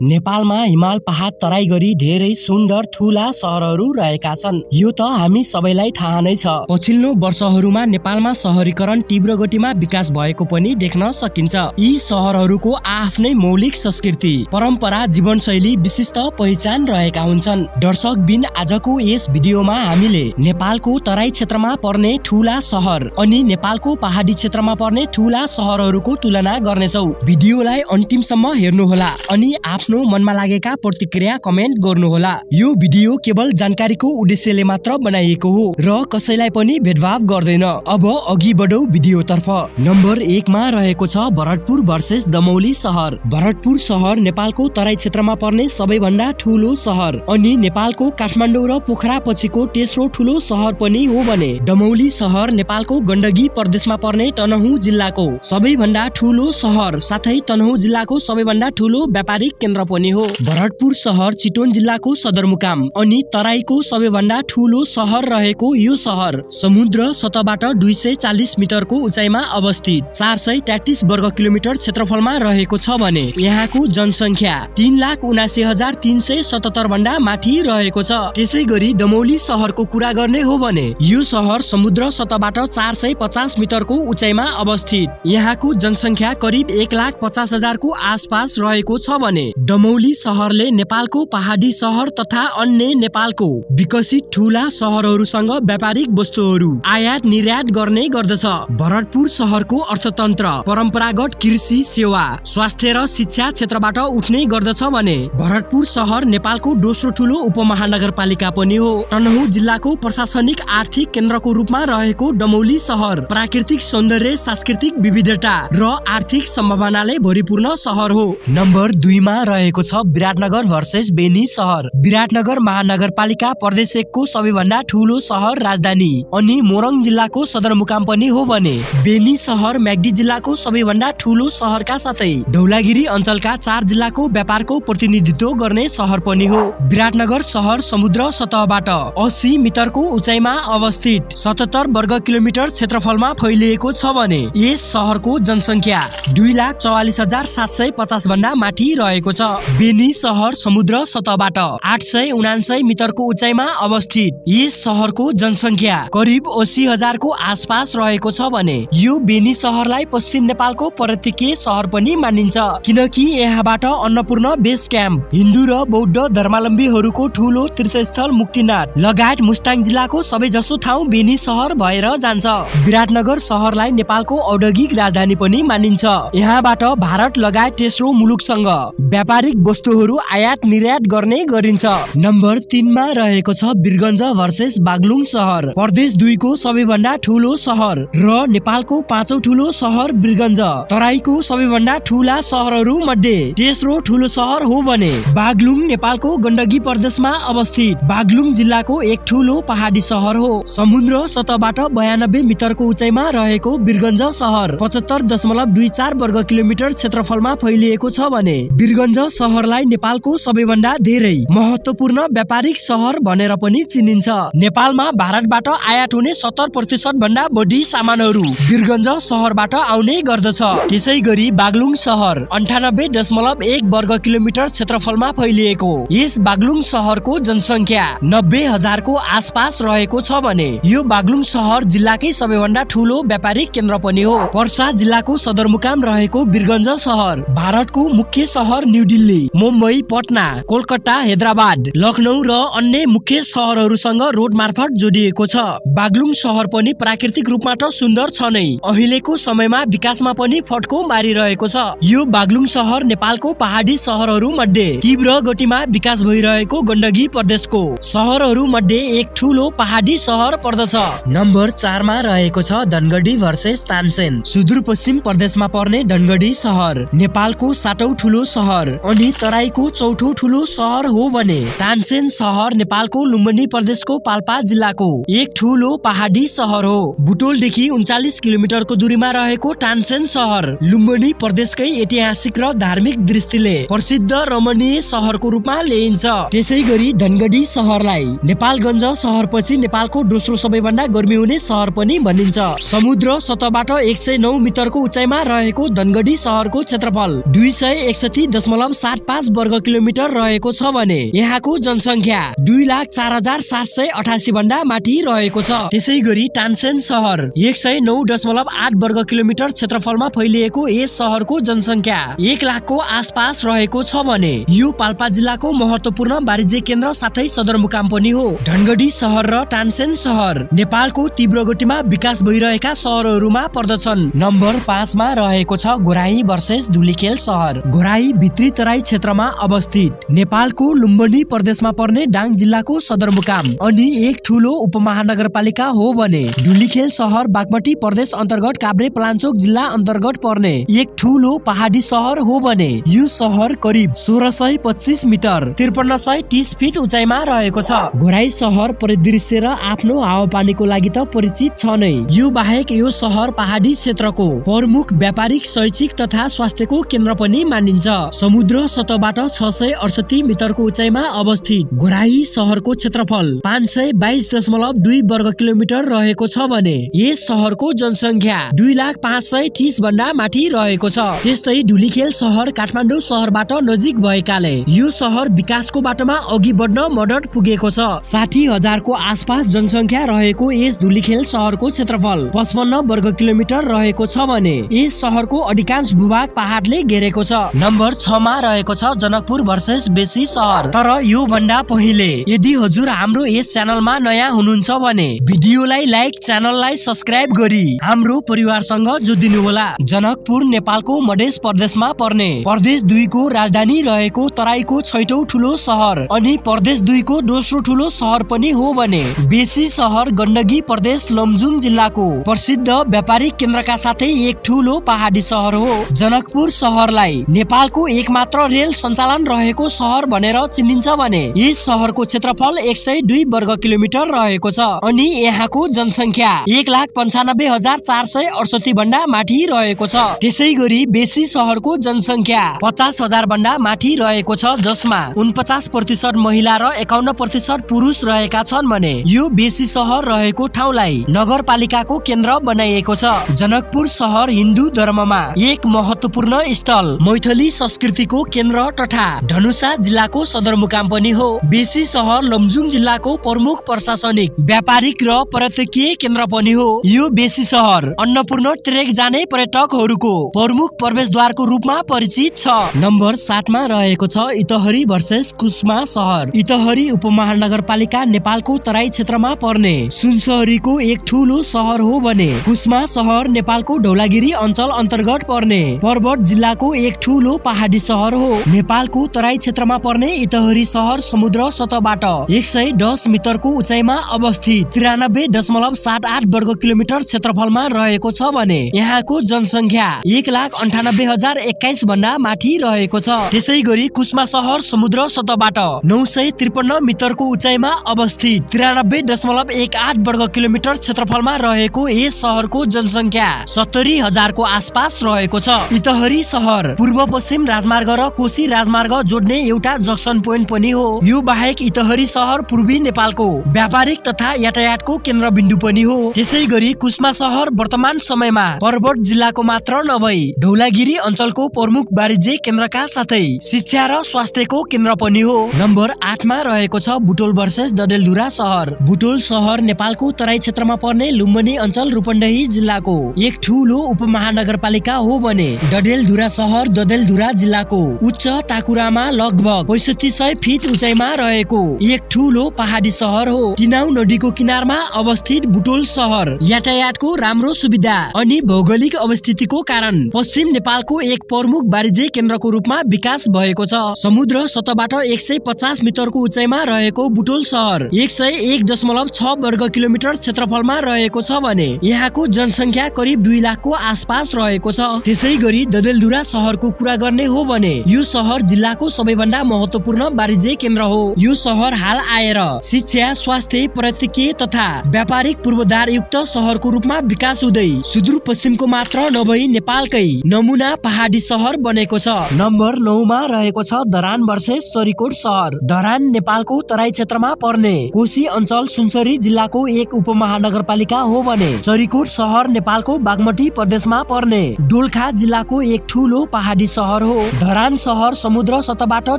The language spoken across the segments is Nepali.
नेपालमा हिमाल पहाड तराई गरी धेरै सुन्दर ठूला सहरहरू रहेका छन्। यो त हामी सबैलाई थाहा नै छ। पछिल्लो वर्षहरूमा नेपालमा शहरीकरण तीव्र गतिमा विकास भएको पनि देख्न सकिन्छ। यी सहरहरूको आफ्नै मौलिक संस्कृति, परम्परा, जीवनशैली, विशिष्ट पहिचान रहेका हुन्छन्। दर्शकबिन, आजको यस भिडियोमा हामीले नेपालको तराई क्षेत्रमा पर्ने ठूला सहर अनि नेपालको पहाडी क्षेत्रमा पर्ने ठूला सहरहरूको तुलना गर्नेछौँ। भिडियोलाई अन्तिमसम्म हेर्नुहोला अनि आफ्नो मनमा लागेका प्रतिक्रिया कमेन्ट गर्नुहोला। यो भिडियो केवल जानकारीको उद्देश्यले मात्र बनाइएको हो र कसैलाई पनि भेदभाव गर्दैन। अब अघि बढौं भिडियोतर्फ। नम्बर 1 मा रहेको छ भरतपुर भर्सेस दमौली सहर। भरतपुर सहर नेपालको तराई क्षेत्रमा पर्ने सबैभन्दा ठूलो सहर अनि नेपालको काठमाडौँ र पोखरा पछिको तेस्रो ठूलो सहर पनि हो भने दमौली सहर नेपालको गण्डकी प्रदेशमा पर्ने तनहुँ जिल्लाको सबैभन्दा ठूलो सहर साथै तनहुँ जिल्लाको सबैभन्दा ठूलो व्यापारिक केन्द्र पनि हो। भरतपुर सहर चितवन जिल्लाको सदरमुकाम अनि तराईको सबैभन्दा ठूलो सहर रहेको यो सहर समुद्र सतहबाट 240 मिटरको उचाइमा अवस्थित 433 वर्ग किलोमिटर क्षेत्रफलमा रहेको छ भने यहाँको जनसङ्ख्या 3,79,377 भन्दा माथि रहेको छ। त्यसै गरी दमौली सहरको कुरा गर्ने हो भने यो सहर समुद्र सतहबाट 450 मिटरको उचाइमा अवस्थित यहाँको जनसङ्ख्या करिब 1,50,000 को आसपास रहेको छ भने दमौली सहरले नेपालको पहाडी सहर तथा अन्य नेपालको विकसित ठूला सहरहरूसँग व्यापारिक वस्तुहरू आयात निर्यात गर्ने गर्दछ। भरतपुर सहरको अर्थतन्त्र परम्परागत कृषि, सेवा, स्वास्थ्य र शिक्षा क्षेत्रबाट उठ्ने गर्दछ भने भरतपुर सहर नेपालको दोस्रो ठूलो उपमहानगरपालिका पनि हो। तनहुँ जिल्लाको प्रशासनिक आर्थिक केन्द्रको रूपमा रहेको दमौली सहर प्राकृतिक सौन्दर्य, सांस्कृतिक विविधता र आर्थिक सम्भावनाले भरिपूर्ण सहर हो। नम्बर 2 मा रहेको छ विराटनगर भर्सेस बेनी सहर। विराटनगर महानगरपालिका प्रदेश 1 को सबैभन्दा ठूलो सहर राजधानी अनि मोरङ जिल्लाको सदरमुकाम पनि हो भने बेनी सहर म्याग्दी जिल्लाको सबैभन्दा ठूलो सहरका साथै धौलागिरी अञ्चलका 4 जिल्लाको व्यापारको प्रतिनिधित्व गर्ने सहर पनि हो। विराटनगर सहर समुद्र सतहबाट 80 मिटरको उचाइमा अवस्थित 77 वर्ग किलोमिटर क्षेत्रफलमा फैलिएको छ भने यस सहरको जनसङ्ख्या 2,44,750 भन्दा माथि रहेको छ। बेनी सहर समुद्र सतहबाट 879 मिटरको उचाइमा अवस्थित यस सहरको जनसङ्ख्या करिब 80,000 को आसपास रहेको छ भने यो बेनी सहरलाई पश्चिम नेपालको पर्यटकीय सहर पनि मानिन्छ किनकि यहाँबाट अन्नपूर्ण बेस क्याम्प, हिन्दू र बौद्ध धर्मावलम्बीहरूको ठूलो तीर्थस्थल मुक्तिनाथ लगायत मुस्ताङ जिल्लाको सबैजसो ठाउँ बेनी सहर भएर जान्छ। विराटनगर सहरलाई नेपालको औद्योगिक राजधानी पनि मानिन्छ। यहाँबाट भारत लगायत तेस्रो मुलुकसँग व्यापारिक वस्तुहरू आयात निर्यात गर्ने गरिन्छ। नम्बर 3 मा रहेको छ वीरगञ्ज भर्सेस बागलुङ सहर। प्रदेश 2 को सबैभन्दा ठूलो सहर र नेपालको 5औं ठूलो सहर वीरगञ्ज तराईको सबैभन्दा ठूला सहरहरू मध्ये तेस्रो ठूलो सहर हो भने बागलुङ नेपालको गण्डकी प्रदेशमा अवस्थित बागलुङ जिल्लाको एक ठूलो पहाडी सहर हो। समुद्र सतहबाट 92 मिटरको उचाइमा रहेको वीरगञ्ज सहर 75.24 वर्ग किलोमिटर क्षेत्रफलमा फैलिएको छ भने वीरगञ्ज सहरलाई नेपालको सबैभन्दा धेरै महत्वपूर्ण व्यापारिक सहर भनेर पनि चिनिन्छ। नेपालमा भारतबाट आयात हुने 70% भन्दा बढी सामानहरू वीरगञ्ज सहरबाट आउने गर्दछ। त्यसै गरी बागलुङ सहर 98.1 वर्ग किलोमिटर क्षेत्रफलमा फैलिएको यस बागलुङ सहरको जनसङ्ख्या 90,000 को आसपास रहेको छ भने यो बागलुङ सहर जिल्लाकै सबैभन्दा ठूलो व्यापारिक केन्द्र पनि हो। पर्सा जिल्लाको सदरमुकाम रहेको वीरगञ्ज सहर भारतको मुख्य सहर न्यू दिल्ली, मुम्बई, पटना, कोलकाता, हैदराबाद, लखनऊ र अन्य मुख्य सहरहरूसँग रोड मार्फत जोडिएको छ। बागलुङ सहर पनि प्राकृतिक रूपमा त सुन्दर छ नै, अहिलेको समयमा विकासमा पनि फड्को मारिरहेको छ। यो बागलुङ सहर नेपालको पहाडी सहरहरू मध्ये तीव्र गतिमा विकास भइरहेको गण्डकी प्रदेशको सहरहरू मध्ये एक ठूलो पहाडी सहर पर्दछ। नम्बर 4 मा रहेको छ धनगढी भर्सेस तानसेन। सुदूरपश्चिम प्रदेशमा पर्ने धनगढी सहर नेपालको 7औं ठूलो सहर अनि तराईको 4थो ठूलो सहर हो भने तानसेन सहर नेपालको लुम्बिनी प्रदेशको पाल्पा जिल्लाको एक ठूलो पहाडी सहर हो। बुटोलदेखि 39 किलोमिटरको दूरीमा रहेको तानसेन सहर लुम्बिनी प्रदेशकै ऐतिहासिक र धार्मिक दृष्टिले प्रसिद्ध रमणीय सहरको रूपमा लिइन्छ। त्यसै गरी धनगढी सहरलाई नेपालगञ्ज सहरपछि नेपालको दोस्रो सबैभन्दा गर्मी हुने सहर पनि भनिन्छ। समुद्र सतहबाट 109 मिटरको उचाइमा रहेको धनगढी सहरको क्षेत्रफल 261 2.75 वर्ग किलोमिटर रहेको छ भने यहाँको जनसंख्या 2,04,788 भन्दा माथि रहेको छ। त्यसै गरी टान्सेन सहर 109.8 वर्ग किलोमिटर क्षेत्रफलमा फैलिएको यस सहरको जनसंख्या 1 लाखको आसपास रहेको छ भने यो पाल्पा जिल्लाको महत्वपूर्ण वाणिज्य केन्द्र साथै सदरमुकाम पनि हो। धनगढी सहर र टान्सेन सहर नेपालको तीव्र गतिमा विकास भइरहेका सहरहरूमा पर्दछन्। नम्बर 5 मा रहेको छ घोराही वर्सेस धुलिखेल सहर। घोराही भित्री तराई क्षेत्रमा अवस्थित नेपालको लुम्बिनी प्रदेशमा पर्ने डाङ जिल्लाको सदरमुकाम अनि एक ठूलो उपमहानगरपालिका हो भने धुलिखेल सहर बागमती प्रदेश अन्तर्गत काभ्रे पलाञ्चोक जिल्ला अन्तर्गत पर्ने एक ठूलो पहाडी सहर हो भने यो सहर करिब 1625 मिटर 5330 फिट उचाइमा रहेको छ। घोराही सहर परिदृश्य र आफ्नो हावापानीको लागि त परिचित छ नै, यो बाहेक यो सहर पहाडी क्षेत्रको प्रमुख व्यापारिक शैक्षिक तथा स्वास्थ्यको केन्द्र पनि मानिन्छ। समुद्र सतहबाट 668 मिटरको उचाइमा अवस्थित घोराही सहरको क्षेत्रफल 522.2 वर्ग किलोमिटर रहेको छ भने यस सहरको जनसंख्या 2,05,30 भन्दा माथि रहेको छ। त्यस्तै धुलिखेल सहर काठमाडौँ सहरबाट नजिक भएकाले यो सहर विकासको बाटोमा अघि बढ्न मद्दत पुगेको छ। 60,000 को आसपास जनसंख्या रहेको यस धुलिखेल सहरको क्षेत्रफल 55 वर्ग किलोमिटर रहेको छ भने यस सहरको अधिकांश भूभाग पहाडले घेरेको छ। नम्बर 6 मा रहेको छ जनकपुर वर्सेस बेसी सहर। तर यो भन्दा पहिले यदि हजुर हाम्रो यस च्यानलमा नयाँ हुनुहुन्छ भने भिडियोलाई लाइक, च्यानललाई सब्स्क्राइब गरी हाम्रो परिवारसँग जोडिनु होला। जनकपुर नेपालको मधेस प्रदेशमा पर्ने प्रदेश 2 को राजधानी रहेको तराईको 6औं ठूलो सहर अनि प्रदेश 2 को दोस्रो ठूलो सहर पनि हो भने बेसी सहर गण्डकी प्रदेश लमजुङ जिल्लाको प्रसिद्ध व्यापारिक केन्द्रका साथै एक ठूलो पहाडी सहर हो। जनकपुर सहरलाई नेपालको एकमात्र रेल सञ्चालन रहेको सहर भनेर चिनिन्छ भने यस सहरको क्षेत्रफल 102 वर्ग किलोमिटर रहेको छ अनि यहाँको जनसंख्या 1,95,468 भन्दा माथि रहेको छ। त्यसै गरी बेसी सहरको जनसंख्या 50,000 भन्दा माथि रहेको छ, जसमा 49% महिला र 51% पुरुष रहेका छन् भने यो बेसी सहर रहेको ठाउँलाई नगरपालिकाको केन्द्र बनाइएको छ। जनकपुर सहर हिन्दू धर्ममा एक महत्वपूर्ण स्थल, मैथिली संस्कृतिको केन्द्र तथा धनुषा जिल्लाको सदरमुकाम पनि हो। बेसी सहर लमजुङ जिल्लाको प्रमुख प्रशासनिक, व्यापारिक र पर्यटकीय केन्द्र पनि हो। यो बेसी सहर अन्नपूर्ण ट्रेक जाने पर्यटकहरूको प्रमुख प्रवेशद्वारको रूपमा परिचित छ। नम्बर 7 मा रहेको छ इतहरी वर्सेस कुस्मा सहर। इतहरी उपमहानगरपालिका नेपालको तराई क्षेत्रमा पर्ने सुनसरीको एक ठूलो सहर हो भने कुस्मा सहर नेपालको धौलागिरी अञ्चल अन्तर्गत पर्ने पर्वत जिल्लाको एक ठूलो पहाडी सहर हो। नेपालको तराई क्षेत्रमा पर्ने इतहरी सहर समुद्र सतहबाट 110 मिटरको उचाइमा अवस्थित 93.78 वर्ग किलोमिटर क्षेत्रफलमा रहेको छ भने यहाँको जनसंख्या 1,98,021 भन्दा माथि रहेको छ। त्यसै गरी कुस्मा सहर समुद्र सतहबाट 953 मिटरको उचाइमा अवस्थित 93.18 वर्ग किलोमिटर क्षेत्रफलमा रहेको यस सहरको जनसंख्या 70,000 को आसपास रहेको छ। इतहरी सहर पूर्व पश्चिम राजमार्ग र कोशी राजमार्ग जोड्ने एउटा जंक्सन पोइन्ट पनि हो। यो बाहेक इतहरी सहर पूर्वी नेपालको व्यापारिक तथा यातायातको केन्द्रबिन्दु पनि हो। त्यसै गरी कुस्मा सहर वर्तमान समयमा पर्वत जिल्लाको मात्र नभई धौलागिरी अञ्चलको प्रमुख वाणिज्य केन्द्रका साथै शिक्षा र स्वास्थ्यको केन्द्र पनि हो। नम्बर 8 मा रहेको छ बुटोल वर्सेस डडेलधुरा सहर। बुटोल सहर नेपालको तराई क्षेत्रमा पर्ने लुम्बिनी अञ्चल रूपन्देही जिल्लाको एक ठूलो उपमहानगरपालिका हो भने डडेलधुरा सहर डडेलधुरा जिल्लाको उच्च टाकुरामा लगभग 6500 फिट उचाइमा रहेको एक ठूलो पहाडी सहर हो। तिनाउ नदीको किनारमा अवस्थित बुटोल सहर यातायातको राम्रो सुविधा अनि भौगोलिक अवस्थितिको कारण पश्चिम नेपालको एक प्रमुख वाणिज्य केन्द्रको रूपमा विकास भएको छ। समुद्र सतहबाट 150 मिटरको उचाइमा रहेको बुटोल सहर 101.6 वर्ग किलोमिटर क्षेत्रफलमा रहेको छ भने यहाँको जनसंख्या करिब 2 लाख को आसपास रहेको छ। त्यसै गरी डडेलधुरा सहरको कुरा गर्ने हो भने यो सहर जिल्लाको सबैभन्दा महत्वपूर्ण वाणिज्य केन्द्र हो। यो सहर हाल आएर शिक्षा, स्वास्थ्य, पर्यटकीय तथा व्यापारिक पूर्वाधार युक्त सहरको रूपमा विकास हुँदै सुदूरपश्चिमको मात्र नभई नेपालकै नमुना पहाडी सहर बनेको छ। नम्बर 9 मा रहेको छ धरान वर्सेस सरीकोट सहर। धरान नेपालको तराई क्षेत्रमा पर्ने कोशी अञ्चल सुनसरी जिल्लाको एक उपमहानगरपालिका हो भने सरीकोट सहर नेपालको बागमती प्रदेशमा पर्ने दोलखा जिल्लाको एक ठूलो पहाडी सहर हो। धरान सहर समुद्र सतहबाट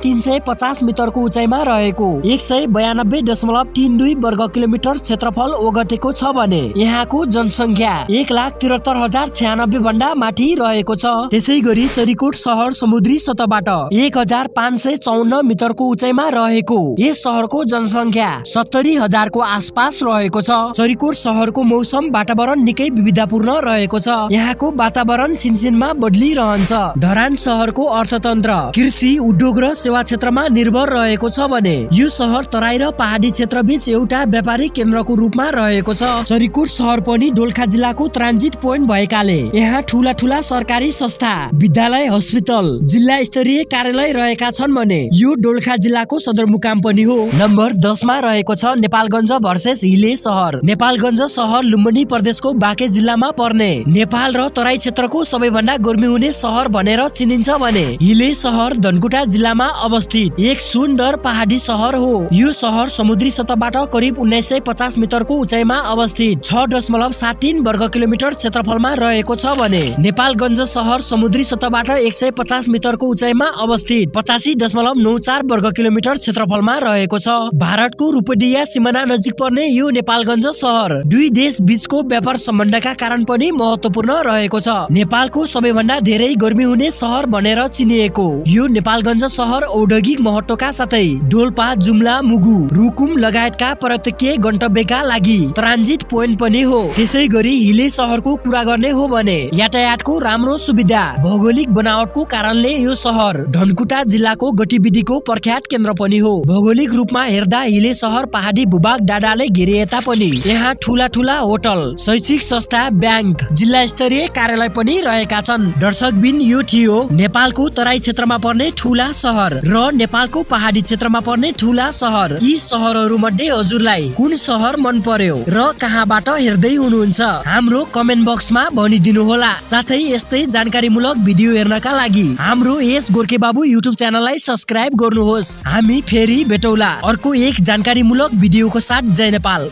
350 मिटरको उचाइमा रहेको 192.32 वर्ग किलोमिटर क्षेत्रफल ओगटेको छ भने यहाँको जनसंख्या 1,73,096 भन्दा माथि रहेको छ। त्यसैगरी चरीकोट सहर समुद्री सतहबाट 1,554 मिटरको उचाइमा रहेको यस सहरको जनसंख्या 70,000 को आसपास रहेको छ। चरीकोट सहरको मौसम वातावरण निकै विविधतापूर्ण रहेको छ। यहाँको वातावरण सिनसिनमा बदलिरहन्छ। धरान सहरको अर्थतन्त्र कृषि उद्योग र सेवा क्षेत्रमा निर्भर रहेको छ भने यो सहर तराई र पहाडी क्षेत्र बीच एउटा व्यापारिक केन्द्रको रूपमा रहेको छ। चरीकोट सहर पनि दोलखा जिल्लाको ट्रान्जिट पोइन्ट भएकाले यहाँ ठूला ठूला सरकारी संस्था, विद्यालय, हस्पिटल, जिल्ला स्तरीय कार्यालय रहेका छन् भने यो दोलखा जिल्लाको सदरमुकाम पनि हो। नम्बर 10 मा रहेको छ नेपालगञ्ज भर्सेस हिले सहर। नेपालगञ्ज सहर लुम्बिनी प्रदेशको बाँके जिल्लामा पर्ने नेपाल र तराई क्षेत्रको सबैभन्दा गर्मी हुने सहर भनेर चिनिन्छ भने हिले सहर धनकुटा जिल्लामा अवस्थित एक सुन्दर पहाडी सहर हो। यो सहर समुद्री सतहबाट करिब 1950 मिटरको उचाइमा अवस्थित 6.73 वर्ग किलोमिटर क्षेत्रफलमा रहेको छ भने नेपालगञ्ज सहर समुद्री सतहबाट 150 मिटरको उचाइमा अवस्थित 85.94 वर्ग किलोमिटर क्षेत्रफलमा रहेको छ। भारतको रूपदेया सिमाना नजिक पर्ने यो नेपालगञ्ज सहर दुई देश बीचको व्यापार सम्बन्धका कारण पनि महत्त्वपूर्ण रहेको छ। नेपालको सबैभन्दा धेरै गर्मी हुने सहर भनेर चिनिएको यो नेपालगञ्ज सहर औद्योगिक महत्त्वका साथै डोल्पा, जुम्ला, मुगु, रुकुम लगायतका पर्यटकीय गन्तव्यका लागि ट्रान्जिट पोइन्ट पनि हो। त्यसैगरी हिले सहरको कुरा गर्ने हो भने यातायातको राम्रो सुविधा, भौगोलिक बनावटको कारणले यो सहर धनकुटा जिल्लाको गतिविधिको प्रख्यात केन्द्र पनि हो। भौगोलिक रूपमा हेर्दा हिले सहर पहाडी भूभाग डाँडाले घेरिए तापनि यहाँ ठूला ठूला होटल, शैक्षिक संस्था, ब्याङ्क, जिल्ला स्तरीय कार्यालय पनि रहेका छन्। दर्शकबिन यो थियो नेपालको तराई क्षेत्रमा पर्ने ठूला सहर र नेपालको पहाडी क्षेत्रमा पर्ने ठूला सहर। यी सहरहरू मध्ये हजुरलाई कुन सहर मन पर्यो र कहाँबाट हेर्दै हुनुहुन्छ हाम्रो कमेन्ट बक्समा भनिदिनु होला। साथै यस्तै जानकारीमूलक भिडियो हेर्नका लागि हाम्रो यस गोर्खे बाबु युट्युब च्यानललाई सब्स्क्राइब गर्नुहोस्। हामी फेरि भेटौला अर्को एक जानकारीमूलक भिडियोको साथ। जय नेपाल।